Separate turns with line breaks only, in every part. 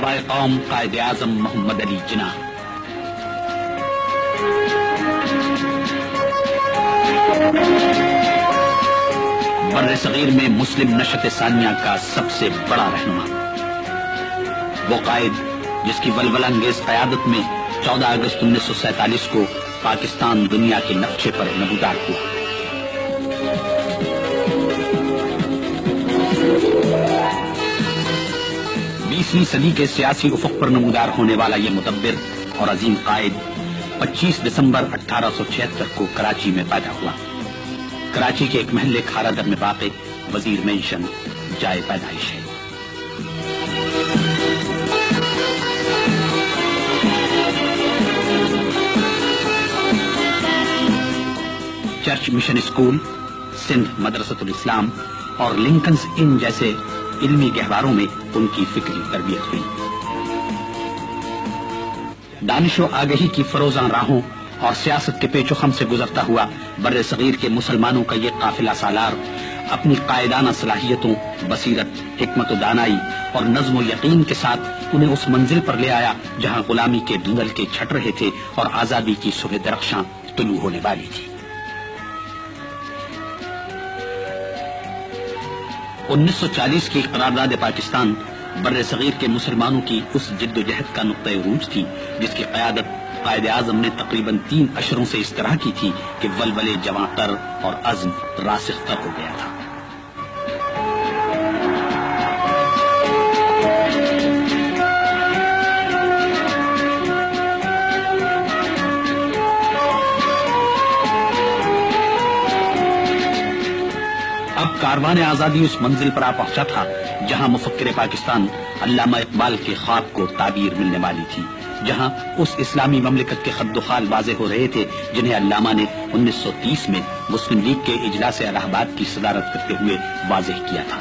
بابائے قوم قائد اعظم محمد علی جناح۔ بر صغیر میں مسلم نشت ثانیہ کا سب سے بڑا رہنما، وہ قائد جس کی ولولہ انگیز قیادت میں 14 اگست 1947 کو پاکستان دنیا کے نقشے پر نمودار ہوا۔ بیسویں صدی کے سیاسی افق پر نمودار ہونے والا یہ مدبر اور عظیم قائد 25 دسمبر 1876 کو کراچی میں پیدا ہوا۔ کراچی کے ایک محلے کھارا در میں واقع وزیر مینشن جائے پیدائش ہے۔ چرچ مشن اسکول، سندھ مدرسۃ الاسلام اور لنکنز ان جیسے علمی گہواروں میں ان کی فکری تربیت ہوئی۔ دانش و آگہی کی فروزاں راہوں اور سیاست کے پیچ و خم سے گزرتا ہوا بر صغیر کے مسلمانوں کا یہ قافلہ سالار اپنی قائدانہ صلاحیتوں، بصیرت، حکمت و دانائی اور نظم و یقین کے ساتھ انہیں اس منزل پر لے آیا جہاں غلامی کے دھندل کے چھٹ رہے تھے اور آزادی کی صبح درخشاں طلوع ہونے والی تھی۔ 1940 کی قرارداد پاکستان بر صغیر کے مسلمانوں کی اس جد و جہد کا نقطۂ عروج تھی جس کی قیادت قائد اعظم نے تقریباً 3 اشروں سے اس طرح کی تھی کہ ولولے جواں تر اور عزم راسخ تر ہو گیا تھا۔ اب کاروان آزادی اس منزل پر آ پہنچا تھا جہاں مفکر پاکستان علامہ اقبال کے خواب کو تعبیر ملنے والی تھی، جہاں اس اسلامی مملکت کے خد و خال واضح ہو رہے تھے جنہیں علامہ نے 1930 میں مسلم لیگ کے اجلاس الہ آباد کی صدارت کرتے ہوئے واضح کیا تھا۔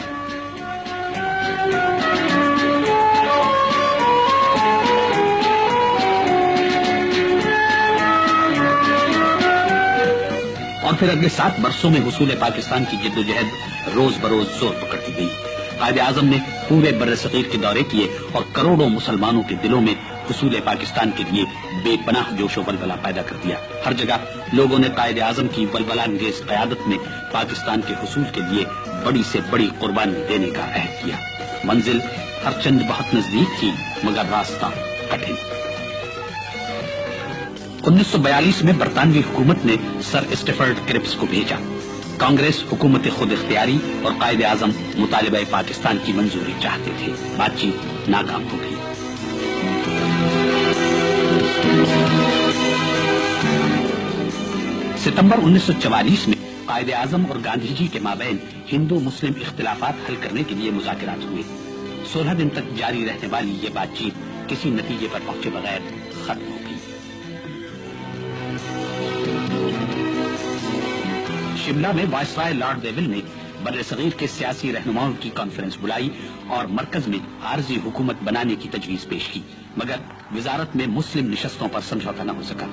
اور پھر اگلے 7 برسوں میں حصول پاکستان کی جد و جہد روز بروز زور پکڑتی گئی۔ قائد اعظم نے پورے بر صغیر کے دورے کیے اور کروڑوں مسلمانوں کے دلوں میں حصول پاکستان کے لیے بے پناہ جوش و ولولہ پیدا کر دیا۔ ہر جگہ لوگوں نے قائد اعظم کی ولولہ انگیز قیادت میں پاکستان کے حصول کے لیے بڑی سے بڑی قربانی دینے کا عہد کیا۔ منزل ہر چند بہت نزدیک تھی مگر راستہ کٹھن۔ 1942 میں برطانوی حکومت نے سر اسٹیفرڈ کرپس کو بھیجا۔ کانگریس حکومت خود اختیاری اور قائد اعظم مطالبہ پاکستان کی منظوری چاہتے تھے۔ بات چیت ناکام ہو گئی۔ ستمبر 1944 میں قائد اعظم اور گاندھی جی کے مابین ہندو مسلم اختلافات حل کرنے کے لیے مذاکرات ہوئے۔ 16 دن تک جاری رہنے والی یہ بات چیت کسی نتیجے پر پہنچے بغیر ختم ہو گئی۔ شملہ میں وائسرائے لارڈ ویول نے بر صغیر کے سیاسی رہنماؤں کی کانفرنس بلائی اور مرکز میں عارضی حکومت بنانے کی تجویز پیش کی، مگر وزارت میں مسلم نشستوں پر سمجھوتا نہ ہو سکا۔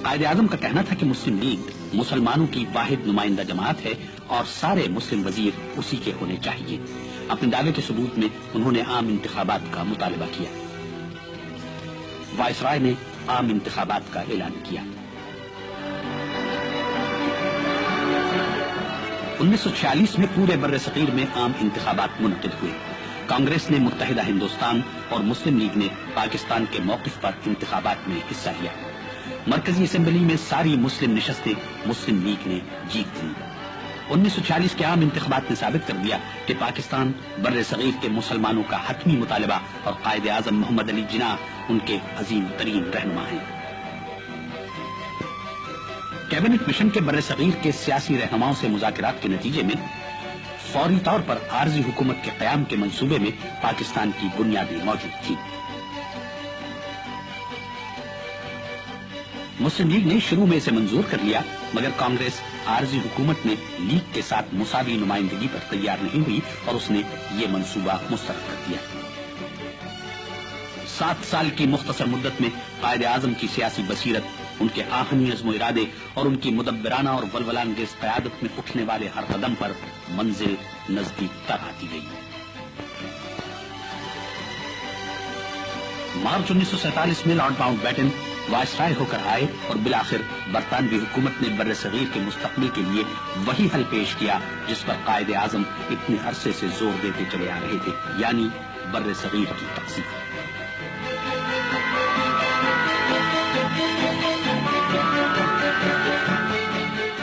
قائد اعظم کا کہنا تھا کہ مسلم لیگ مسلمانوں کی واحد نمائندہ جماعت ہے اور سارے مسلم وزیر اسی کے ہونے چاہیے۔ اپنے دعوے کے ثبوت میں انہوں نے عام انتخابات کا مطالبہ کیا۔ وائسرائے نے عام انتخابات کا اعلان کیا۔ 1946 میں پورے بر صغیر میں عام انتخابات منعقد ہوئے۔ کانگریس نے متحدہ ہندوستان اور مسلم لیگ نے پاکستان کے موقف پر انتخابات میں حصہ لیا۔ مرکزی اسمبلی میں ساری مسلم نشستیں مسلم لیگ نے جیت لی۔ 1946 کے عام انتخابات نے ثابت کر دیا کہ پاکستان بر صغیر کے مسلمانوں کا حتمی مطالبہ اور قائد اعظم محمد علی جناح ان کے عظیم ترین رہنما ہیں۔ کیبنٹ مشن کے بر صغیر کے سیاسی رہنماؤں سے مذاکرات کے نتیجے میں فوری طور پر عارضی حکومت کے قیام کے منصوبے میں پاکستان کی بنیادیں موجود تھی۔ مسلم لیگ نے شروع میں اسے منظور کر لیا، مگر کانگریس عارضی حکومت میں لیگ کے ساتھ مساوی نمائندگی پر تیار نہیں ہوئی اور اس نے یہ منصوبہ مسترد کر دیا۔ 7 سال کی مختصر مدت میں قائد اعظم کی سیاسی بصیرت، ان کے آہنی عزم و ارادے اور ان کی مدبرانہ اور ولولہ انگیز قیادت میں اٹھنے والے ہر قدم پر منزل نزدیک تر آتی گئی۔ مارچ 1947 میں لارڈ ماؤنٹ بیٹن وائسرائے ہو کر آئے اور بالآخر برطانوی حکومت نے بر صغیر کے مستقبل کے لیے وہی حل پیش کیا جس پر قائد اعظم اتنے عرصے سے زور دیتے چلے آ رہے تھے، یعنی بر صغیر کی تقسیم۔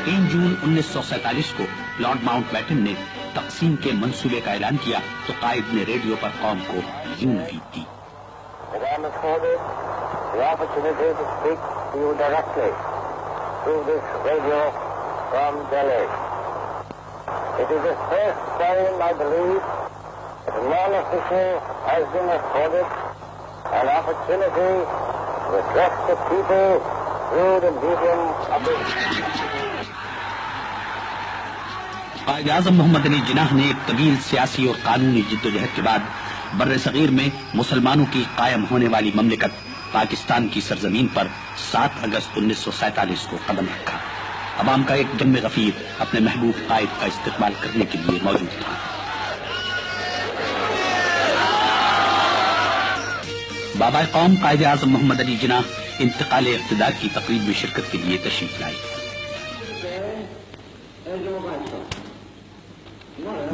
3 جون 1947 کو لارڈ ماؤنٹ بیٹن نے تقسیم کے منصوبے کا اعلان کیا تو قائد نے ریڈیو پر قوم کو یوں نوید دی:
The opportunity to speak to you directly through this radio from Delhi. It is the first time, I believe, that a non-official has been afforded an opportunity to address the people through the medium of this.
Quaid Azam محمد علی جناح نے ایک طویل سیاسی اور قانونی جدوجہد کے بعد بر صغیر میں مسلمانوں کی قائم ہونے والی مملکت پاکستان کی سرزمین پر 7 اگست 1947 کو قدم رکھا۔ عوام کا ایک جم غفیر اپنے محبوب قائد کا استقبال کرنے کے لیے موجود تھا۔ بابا قوم قائد اعظم محمد علی جناح انتقال اقتدار کی تقریب میں شرکت کے لیے تشریف لائے۔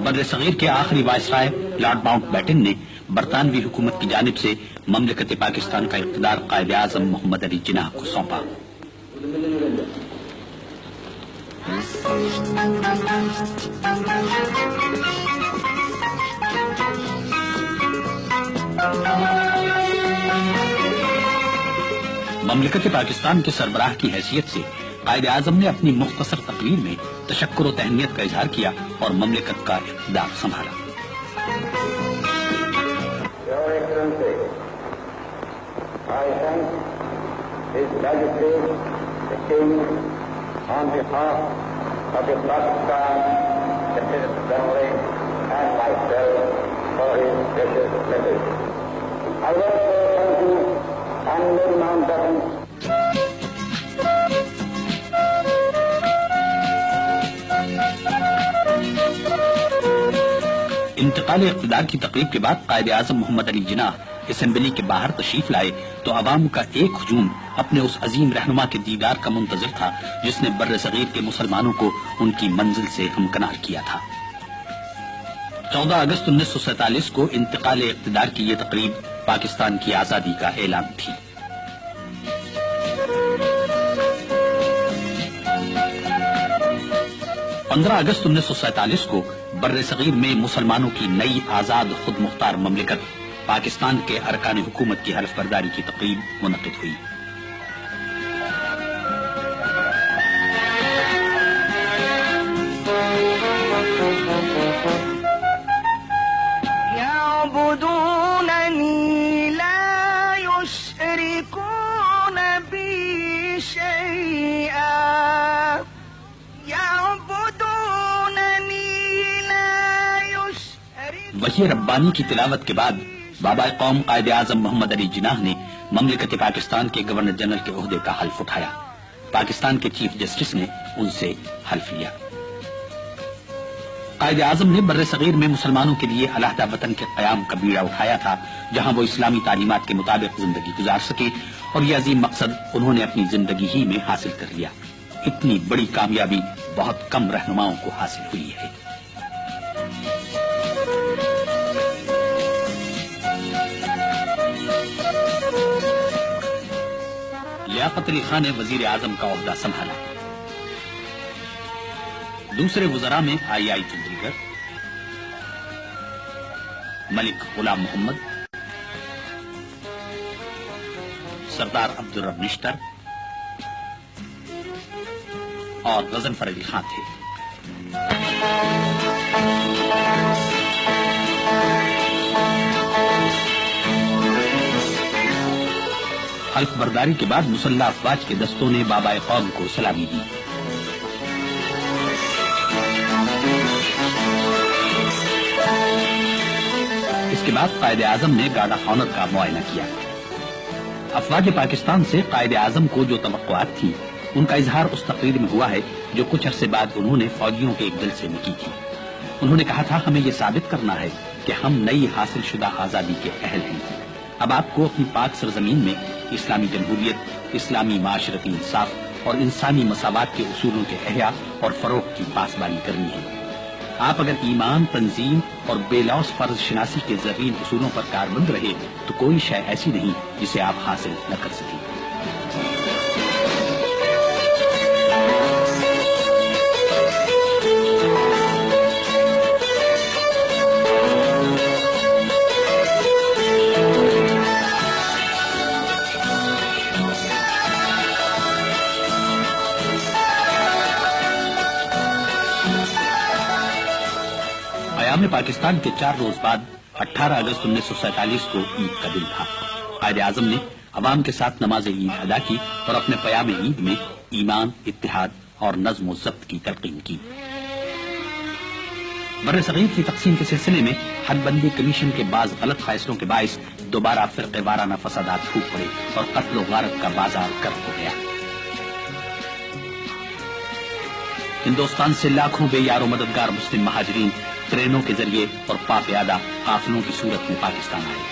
بر صغیر کے آخری وائسرائے لارڈ ماؤنٹ بیٹن نے برطانوی حکومت کی جانب سے مملکت پاکستان کا اقتدار قائد اعظم محمد علی جناح کو سونپا۔ مملکت پاکستان کے سربراہ کی حیثیت سے قائد اعظم نے اپنی مختصر تقریر میں تشکر و تہنیت کا اظہار کیا اور مملکت کا اقتدار سنبھالا۔
I thank His Majesty the King on behalf of the Pakistan, the British Assembly, and myself for his precious message. I also thank you, Honorable Mountbatten.
انتقال اقتدار کی تقریب کے بعد قائد اعظم محمد علی جناح اسمبلی کے باہر تشریف لائے تو عوام کا ایک ہجوم اپنے اس عظیم رہنما کے دیدار کا منتظر تھا جس نے بر صغیر کے مسلمانوں کو ان کی منزل سے ہمکنار کیا تھا۔ 14 اگست 1947 کو انتقال اقتدار کی یہ تقریب پاکستان کی آزادی کا اعلان تھی۔ اگست 1947 کو بر صغیر میں مسلمانوں کی نئی آزاد خود مختار مملکت پاکستان کے ارکان حکومت کی حلف برداری کی تقریب منعقد ہوئی۔ وحی ربانی کی تلاوت کے بعد بابا قوم قائد اعظم محمد علی جناح نے مملکت پاکستان کے گورنر جنرل کے عہدے کا حلف اٹھایا۔ پاکستان کے چیف جسٹس نے ان سے حلف لیا۔ قائد اعظم نے بر صغیر میں مسلمانوں کے لیے علیحدہ وطن کے قیام کا بیڑا اٹھایا تھا جہاں وہ اسلامی تعلیمات کے مطابق زندگی گزار سکے، اور یہ عظیم مقصد انہوں نے اپنی زندگی ہی میں حاصل کر لیا۔ اتنی بڑی کامیابی بہت کم رہنماؤں کو حاصل ہوئی ہے۔ لیاقت علی خان نے وزیر اعظم کا عہدہ سنبھالا۔ دوسرے وزراء میں آئی چندری گڑھ، ملک غلام محمد، سردار عبدالرب نشتر اور غضنفر علی خان تھے۔ حلف برداری کے بعد مسلح افواج کے دستوں نے بابا قوم کو سلامی دی۔ اس کے بعد قائد اعظم نے گارڈ آف آنر کا معائنہ کیا۔ افواج پاکستان سے قائد اعظم کو جو توقعات تھی ان کا اظہار اس تقریر میں ہوا ہے جو کچھ عرصے بعد انہوں نے فوجیوں کے ایک جلسے میں کی تھی۔ انہوں نے کہا تھا، ہمیں یہ ثابت کرنا ہے کہ ہم نئی حاصل شدہ آزادی کے اہل ہیں۔ اب آپ کو اپنی پاک سرزمین میں اسلامی جمہوریت، اسلامی معاشرتی انصاف اور انسانی مساوات کے اصولوں کے احیاء اور فروغ کی پاسبانی کرنی ہے۔ آپ اگر ایمان، تنظیم اور بے لوث فرض شناسی کے زرعین اصولوں پر کاربند رہے تو کوئی شے ایسی نہیں جسے آپ حاصل نہ کر سکیں۔ قیام پاکستان کے 4 روز بعد 18 اگست 1947 کو عید کا دن تھا۔ قائد اعظم نے عوام کے ساتھ نماز عید ادا کی اور اپنے پیام عید میں ایمان، اتحاد اور نظم و ضبط کی تلقین کی۔ بر صغیر کی تقسیم کے سلسلے میں حد بندی کمیشن کے بعض غلط فیصلوں کے باعث دوبارہ فرقے وارانہ فسادات پھوٹ پڑے اور قتل و غارت کا بازار گرم ہو گیا۔ ہندوستان سے لاکھوں بے یار و مددگار مسلم مہاجرین ٹرینوں کے ذریعے اور پا پیادہ قافلوں کی صورت میں پاکستان آئے۔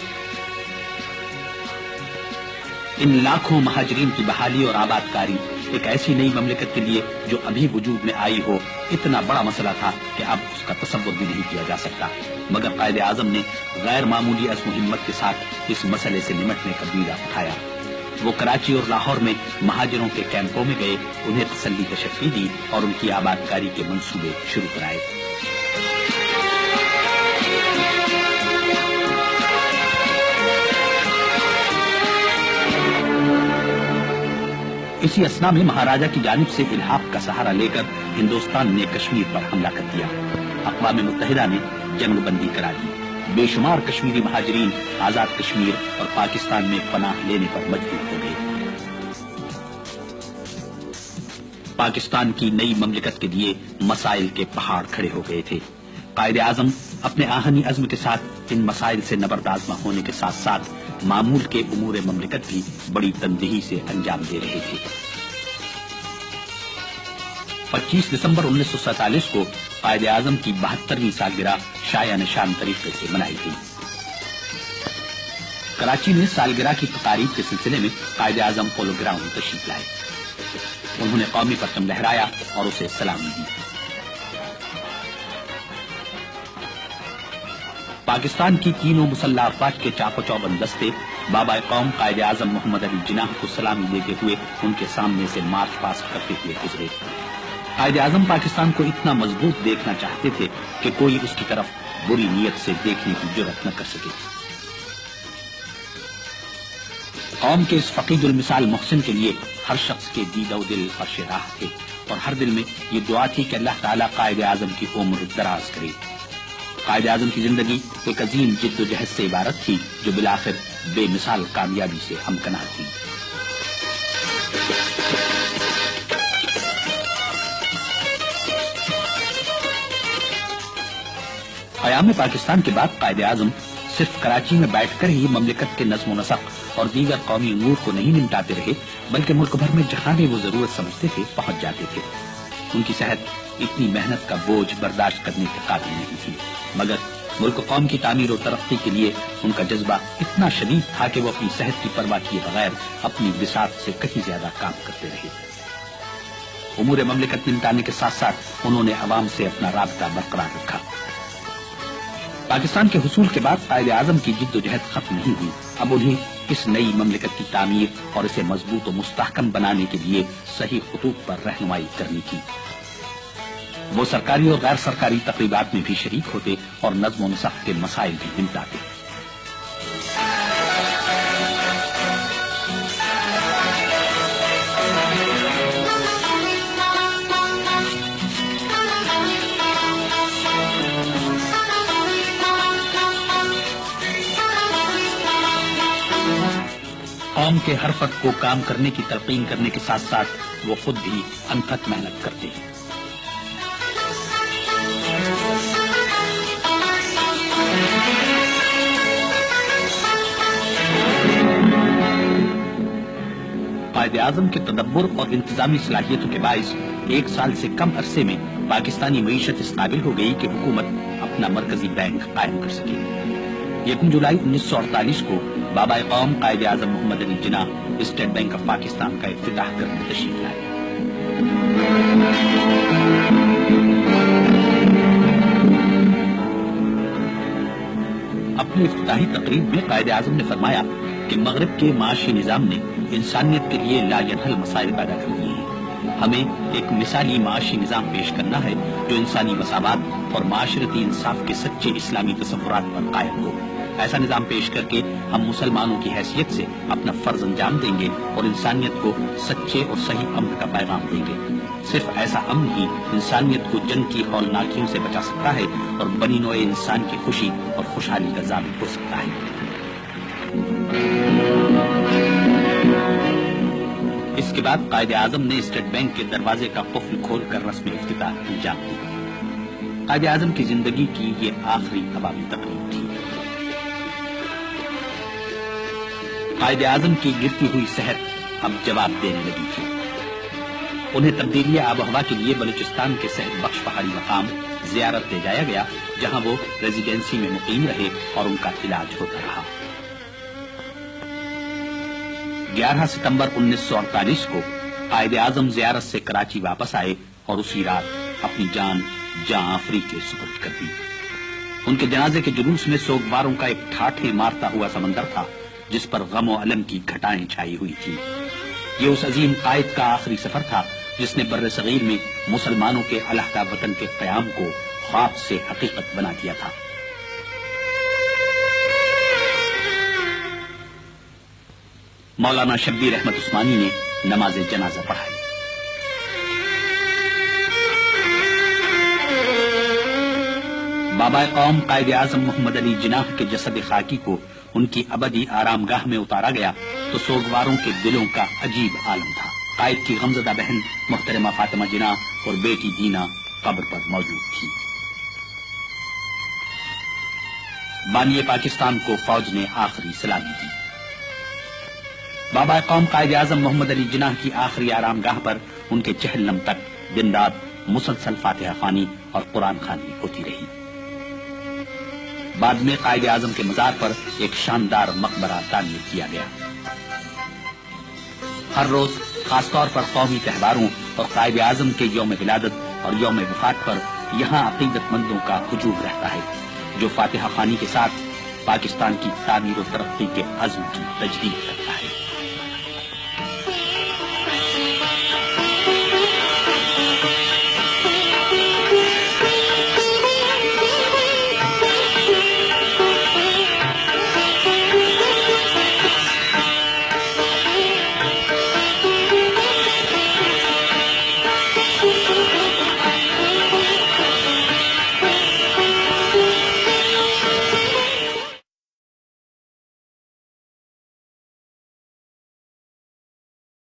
ان لاکھوں مہاجرین کی بحالی اور آباد کاری ایک ایسی نئی مملکت کے لیے جو ابھی وجود میں آئی ہو اتنا بڑا مسئلہ تھا کہ اب اس کا تصور بھی نہیں کیا جا سکتا، مگر قائد اعظم نے غیر معمولی عزم و ہمت کے ساتھ اس مسئلے سے نمٹنے کا بیڑا اٹھایا۔ وہ کراچی اور لاہور میں مہاجروں کے کیمپوں میں گئے، انہیں تسلی تشفی دی اور ان کی آباد کاری کے منصوبے شروع کرائے۔ اسی اسنا میں مہاراجا کی جانب سے الحاق کا سہارا لے کر ہندوستان نے کشمیر پر حملہ کر دیا۔ اقوام متحدہ نے جنگ بندی کرا دی۔ بے شمار کشمیری مہاجرین آزاد کشمیر اور پاکستان میں پناہ لینے پر مجبور ہو گئے۔ پاکستان کی نئی مملکت کے لیے مسائل کے پہاڑ کھڑے ہو گئے تھے۔ قائد اعظم اپنے آہنی عزم کے ساتھ ان مسائل سے نبردآزما ہونے کے ساتھ ساتھ معمول کے امور مملکت بھی بڑی تندہی سے انجام دے رہے تھے۔ 25 دسمبر 1947 کو قائد اعظم کی 72ویں سالگرہ شایع نشان طریقے سے منائی گئی۔ کراچی میں سالگرہ کی تقاریب کے سلسلے میں قائد اعظم پولو گراؤنڈ تشریف لائے۔ انہوں نے قومی پرچم لہرایا اور اسے سلامی دی۔ پاکستان کی تینوں مسلح افواج کے چاق و چوبند دستے بابا قوم قائد اعظم محمد علی جناح کو سلامی دیتے ہوئے ان کے سامنے سے مارچ پاسٹ کرتے ہوئے گزرے۔ قائد اعظم پاکستان کو اتنا مضبوط دیکھنا چاہتے تھے کہ کوئی اس کی طرف بری نیت سے دیکھنے کی جرأت نہ کر سکے۔ قوم کے اس فقید المثال محسن کے لیے ہر شخص کے دید و دل فرش راہ تھے اور ہر دل میں یہ دعا تھی کہ اللہ تعالیٰ قائد اعظم کی عمر دراز کرے۔ قائد اعظم کی زندگی ایک عظیم جد و جہد سے عبارت تھی جو بالآخر بے مثال کامیابی سے ہمکنار تھی۔ قیام پاکستان کے بعد قائد اعظم صرف کراچی میں بیٹھ کر ہی مملکت کے نظم و نسق اور دیگر قومی امور کو نہیں نمٹاتے رہے، بلکہ ملک بھر میں جہاں بھی وہ ضرورت سمجھتے تھے پہنچ جاتے تھے۔ ان کی صحت اتنی محنت کا بوجھ برداشت کرنے کے قابل نہیں تھی، مگر ملک قوم کی تعمیر و ترقی کے لیے ان کا جذبہ اتنا شدید تھا کہ وہ اپنی صحت کی پرواہ کیے بغیر اپنی بساط سے کہیں زیادہ کام کرتے رہے۔ امور مملکت نمٹانے کے ساتھ ساتھ انہوں نے عوام سے اپنا رابطہ برقرار رکھا۔ پاکستان کے حصول کے بعد قائد اعظم کی جد و جہد ختم نہیں ہوئی، اب انہیں اس نئی مملکت کی تعمیر اور اسے مضبوط و مستحکم بنانے کے لیے صحیح خطوط پر رہنمائی کرنی تھی۔ وہ سرکاری اور غیر سرکاری تقریبات میں بھی شریک ہوتے اور نظم و نسق کے مسائل بھی نمٹاتے۔ قوم کے ہر فرد کو کام کرنے کی تلقین کرنے کے ساتھ ساتھ وہ خود بھی انتھک محنت کرتے ہیں۔ قائد اعظم کے تدبر اور انتظامی صلاحیتوں کے باعث 1 سال سے کم عرصے میں پاکستانی معیشت اس قابل ہو گئی کہ حکومت اپنا مرکزی بینک قائم کر سکے۔ 1 جولائی 1948 کو بابا قوم قائد اعظم محمد Ali Jinnah state bank of Pakistan کا افتتاح کرنے تشریف لائے۔ اپنی افتتاحی تقریب میں قائد اعظم نے فرمایا کہ مغرب کے معاشی نظام نے انسانیت کے لیے لا ینحل مسائل پیدا کر دیے ہیں۔ ہمیں ایک مثالی معاشی نظام پیش کرنا ہے جو انسانی مساوات اور معاشرتی انصاف کے سچے اسلامی تصورات پر قائم ہو۔ ایسا نظام پیش کر کے ہم مسلمانوں کی حیثیت سے اپنا فرض انجام دیں گے اور انسانیت کو سچے اور صحیح امن کا پیغام دیں گے۔ صرف ایسا امن ہی انسانیت کو جنگ کی ہولناکیوں سے بچا سکتا ہے اور بنی نوع انسان کی خوشی اور خوشحالی کا ضامن ہو سکتا ہے۔ اس کے بعد قائد اعظم نے اسٹیٹ بینک کے دروازے کا قفل کھول کر رسم افتتاح انجام دی۔ قائد اعظم کی زندگی کی یہ آخری عوامی تقریب تھی۔ قائد اعظم کی گرتی ہوئی صحت اب جواب دینے لگی تھی۔ انہیں تبدیلی آب و ہوا کے لیے بلوچستان کے صحت بخش پہاڑی مقام زیارت لے جایا گیا، جہاں وہ ریزیڈینسی میں مقیم رہے اور ان کا علاج ہوتا رہا۔ 11 ستمبر 1948 کو قائد اعظم زیارت سے کراچی واپس آئے اور اسی رات اپنی جان جاں آفری کے سپرد کر دی۔ ان کے جنازے کے جلوس میں سوگواروں کا ایک ٹھاٹھے مارتا ہوا سمندر تھا جس پر غم و الم کی گھٹائیں چھائی ہوئی تھی۔ یہ اس عظیم قائد کا آخری سفر تھا جس نے بر صغیر میں مسلمانوں کے علیحدہ وطن کے قیام کو خواب سے حقیقت بنا دیا تھا۔ مولانا شبیر احمد عثمانی نے نماز جنازہ پڑھائی۔ بابا قوم قائد اعظم محمد علی جناح کے جسد خاکی کو ان کی ابدی آرام گاہ میں اتارا گیا تو سوگواروں کے دلوں کا عجیب عالم تھا۔ قائد کی غمزدہ بہن محترمہ فاطمہ جناح اور بیٹی دینا قبر پر موجود تھی۔ بانی پاکستان کو فوج نے آخری سلامی دی۔ بابا قوم قائد اعظم محمد علی جناح کی آخری آرام گاہ پر ان کے چہلم تک دن رات مسلسل فاتحہ خوانی اور قرآن خوانی ہوتی رہی۔ بعد میں قائد اعظم کے مزار پر ایک شاندار مقبرہ تعمیر کیا گیا۔ ہر روز خاص طور پر قومی تہواروں اور قائد اعظم کے یوم ولادت اور یوم وفات پر یہاں عقیدت مندوں کا ہجوم رہتا ہے جو فاتحہ خوانی کے ساتھ پاکستان کی تعمیر و ترقی کے عزم کی تجدید کرتا ہے۔